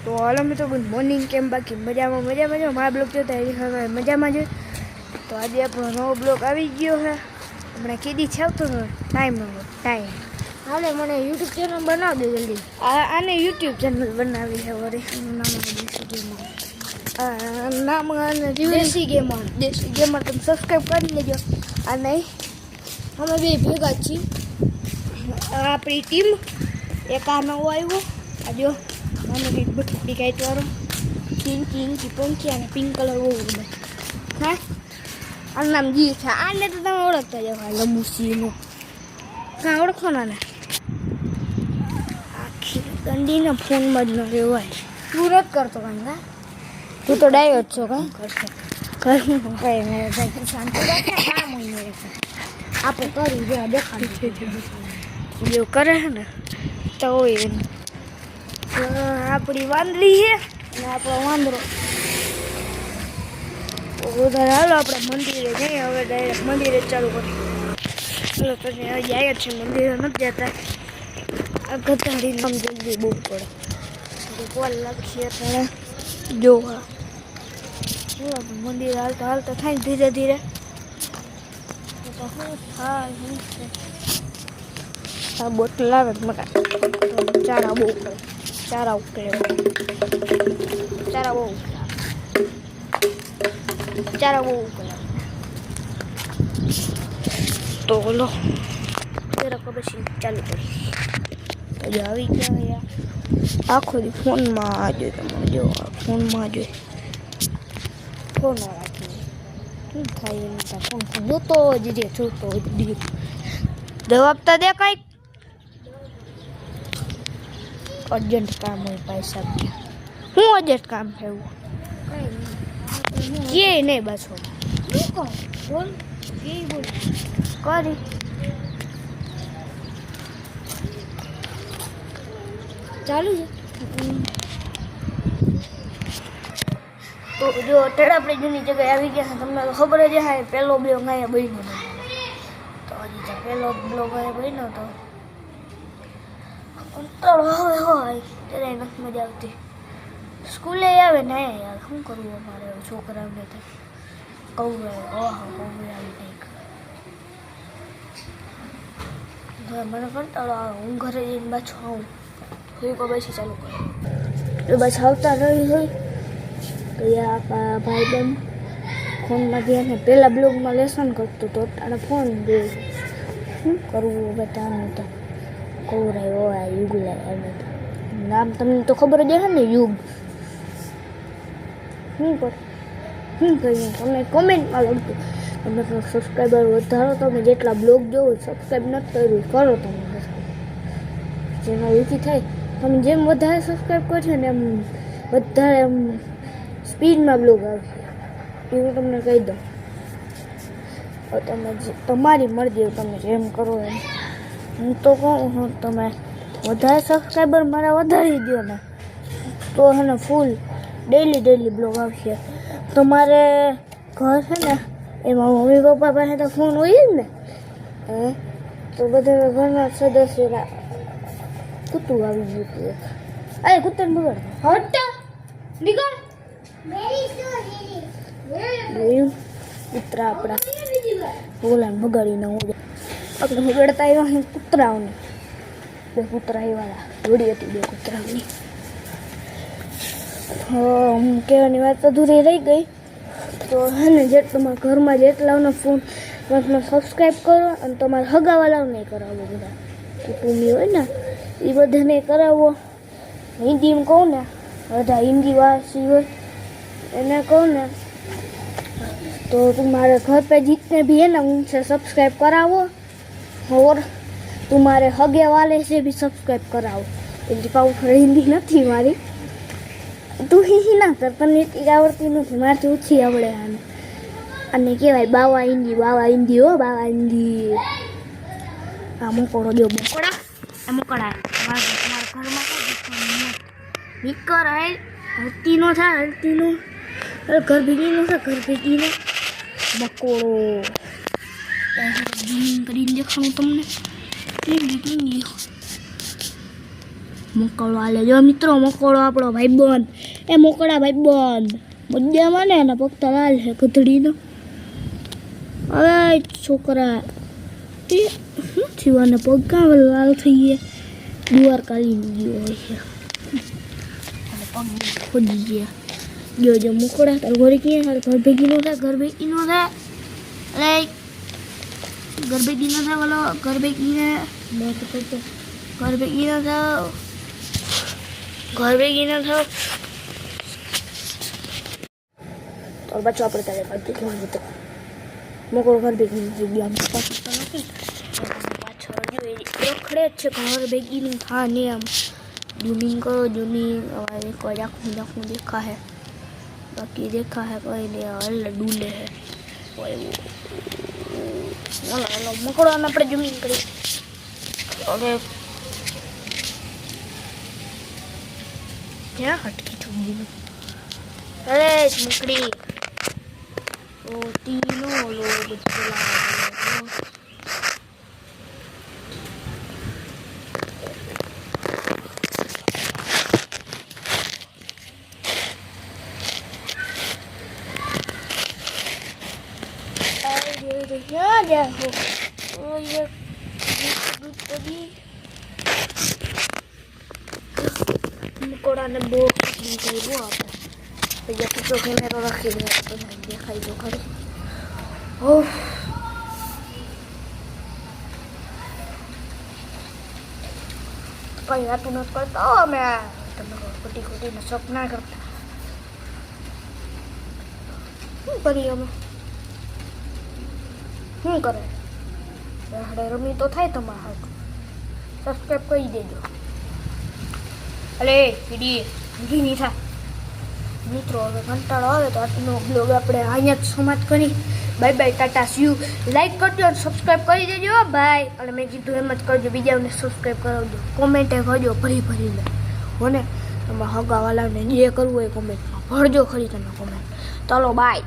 તો હાલો મિત્રો good morning કેમ બાકી મજામાં મારા બ્લોગ જોતા હવે મજામાં જ. તો આજે આપણો નવો બ્લોગ આવી ગયો છે. હમણાં કીધી છે આવતો ટાઈમ હાલે મને યુટ્યુબ ચેનલ બનાવી દે જલ્દી. આને યુટ્યુબ ચેનલ બનાવી છે વરે નામ દેશી ગેમર તમે સબસ્ક્રાઈબ કરી લેજો. અને અમે બે ભેગા છીએ આપણી ટીમ. એક આ નવો આવ્યો આ જો મને બટુકડી કાંઈટવાળો કિંકી પંખી અને પિંક કલર બહુ ગમે. હા આનું નામ જી છે. આને તો તમે ઓળખતા જાવ લંબુસીનું કાં ઓળખો ને આખી ગંડીને ફોનમાં જ ન રહેવાય. તું નથી કરતો કાંઈ હા તું તો ડાયો જ છો કાંઈ કરશો કરું કંઈ મેં શાંતિ રાખે કામ હોય આપણે કરી જો દેખાડું એવું કરે છે ને તો હોય એમ. આપણી વાંદરી છે અને આપણો વાંદરો. વધારે હાલો આપણે મંદિરે જઈએ. હવે ડાયરેક્ટ મંદિરે ચાલુ કરીએ. ચાલો તમે જાય છે મંદિરે નથી જતા. આ ગધાડી નામ જલ્દી બહુ પડે કોલ લખીએ ત્યારે જોવા. મંદિર હાલતા થાય ને ધીરે ધીરે આ બોટલ આવે મકા ચારા બહુ પડે. ચારા ઉકળે ચારા બહુ ઉકળે તો લો જરાક પછી ચાલુ કરી. હજી આવી ગયા આખો દી ફોનમાં આ જોઈએ તમારે જો ફોનમાં જોઈએ ફોન રાખીએ શું થાય એમ ફોન જોતો જ રે જોતો જ જવાબતા દે કાંઈક અર્જન્ટ કામ હોય પૈસા શું અર્જન્ટ કામ છે એવું કે નહીં બસ બોલ કરી ચાલુ છે. તો જો અત્યારે આપણે જૂની જગ્યાએ આવી ગયા છે. તમને તો ખબર જ હશે પહેલો બ્લોગ અહીંયા બન્યો તો હજી તો પહેલો બ્લોગ અહીંયા બન્યો તો કંટાળો હવે હોય ત્યારે નથી મજા આવતી. સ્કૂલે આવે ને યાર શું કરવું અમારે છોકરાઓને તો કવરાવી કંઈક મને કંટાળો આવે. હું ઘરે જઈને પાછું આવું પછી ચાલુ કરું એ પાછા આવતા રહી હોય તો યા ભાઈબંધ ફોનમાંથી એને પહેલાં બ્લોગમાં લેસન કરતો તો અને ફોન જોયું શું કરવું બધાનું તો કવરાય આ યુગ લાગે નામ તમને તો ખબર જ હશે ને યુગ શું કહીએ તમે કોમેન્ટમાં લખજો. તમે સબસ્ક્રાઈબર વધારો. તમે જેટલા બ્લોગ જોવો સબસ્ક્રાઈબ નથી કર્યું કરો તમે જેમાં રુચિ થાય. તમે જેમ વધારે સબસ્ક્રાઈબ કરશો ને એમ વધારે એમ સ્પીડમાં બ્લોગ આવશે એ હું તમને કહી દઉં. તમે તમારી મરજી તમે જેમ કરો એમ. હું તો કહું તમે વધારે સબસ્ક્રાઈબર મારા વધારી દો ને તો હે ને ફૂલ ડેલી બ્લોગ આવશે. તમારે ઘર છે ને એમાં મમ્મી પપ્પા પાસે તો ફોન હોય જ ને તો બધા ઘરના સદસ્યો કૂતરું આવી ગયું હતું એક. અરે કૂતરને બગાડ હટ નીકળ કૂતરા આપણા બોલાને બગાડીને હું આપણે બગાડતા આવ્યા કૂતરાઓને. બે કૂતરા આવ્યા જોડી હતી બે કૂતરાઓની. હું કહેવાની વાત અધૂરી રહી ગઈ. તો હે ને તમારા ઘરમાં જેટલાઓનો ફોન તમે સબસ્ક્રાઈબ કરો અને તમારા હગાવાલાઓને કરાવો. બધા કુટુંબી હોય ને એ બધાને કરાવો. હિન્દીમાં કહું ને બધા હિન્દી વાસી હોય એને કહું ને तो तुम्हारे घर पे जितने भी है ना उनसे सब्सक्राइब कराओ और तुम्हारे हगे वाले से भी सब्सक्राइब कराओ. એટલે પાઉં હિન્દી નથી મારી. તું હિન્દી ના કર તને એટલી આવડતી નથી મારથી ઓછી આવડે. અને કહેવાય બાવા હિન્દી હો બાવા હિન્દી. આ મોકળો જો મોકળા આ મોકળા તમારા ઘરમાં નીકર હલતીનો થાય હલતીનો ઘર ભેગીનો છે ઘર ભેગીનો બકોડો કરીને દેખાડું તમને. મકોડો હાલે જો મિત્રો, મકોડો આપણો ભાઈબંધ. એ મકોડા ભાઈબંધ મજામાં ને, એના પગતા લાલ છે ગધડીનો. હવે છોકરા એ શું થયું, આને પગ કાં લાલ થઈ ગયા? દીવાર કાઢીને ગયો હોય છે અને પગ ખોદી ગયા. જો મકોડા તાર ઘરે ક્યાં? તારે ઘર ભેગી નો થાય, ઘર ભેગી નો થાય. અરે ઘર ભેગી નો થાય, બોલો ઘર ભેગીને મેં તો કરતો ઘર ભેગી નો થાવ, ઘર ભેગી નો થાવ. તો બચ્ચો આપણે તારે બધું જોયું તો મકોડો ઘર ભેગી થઈ ગયા. પાછળ તો નથી, પાછળ જો રખડે જ છે ઘર ભેગીનું. હા ને આમ ઝૂમિંગ કરો, ઝૂમિંગ. હવે કોઈ આખું દેખા હે, બાકી देखा है कोई नहीं. हल्ला डूले है हेलो मकोड़ा में આપણે ઝૂમિંગ કરી. હવે ક્યાં હટકી ઠુંગી? અરે મકડી ઓ તીનો લો બચલા. क्या जा हो ये मकोड़ा ने बो गई वो आप ये तो कैमरा रखी है तो दिखाई दो खड़ी. ओह कहीं आटू न करता मैं તમે ખોટી ખોટી શોખ ના કરતા. શું કરીએ અમે? શું કરે? હાડે રમી તો થાય તમારા હાથ. સબસ્ક્રાઈબ કરી દેજો. અલે વીડી નહીં થાય મિત્રો. હવે કંટાળો આવે તો આજનો બ્લોગ આપણે અહીંયા જ સમાપ્ત કરી. Bye bye, Tata, C you. Like કરજો અને સબસ્ક્રાઈબ કરી દેજો બાય. અને મેં કીધું એમ જ કરજો, બીજાને સબસ્ક્રાઈબ કરાવજો. કોમેન્ટે કરજો ભરીને હોને. તમારા હગાવાલાને જે કરવું હોય કોમેન્ટમાં ભરજો ખરી તમે કોમેન્ટ. ચાલો બાય.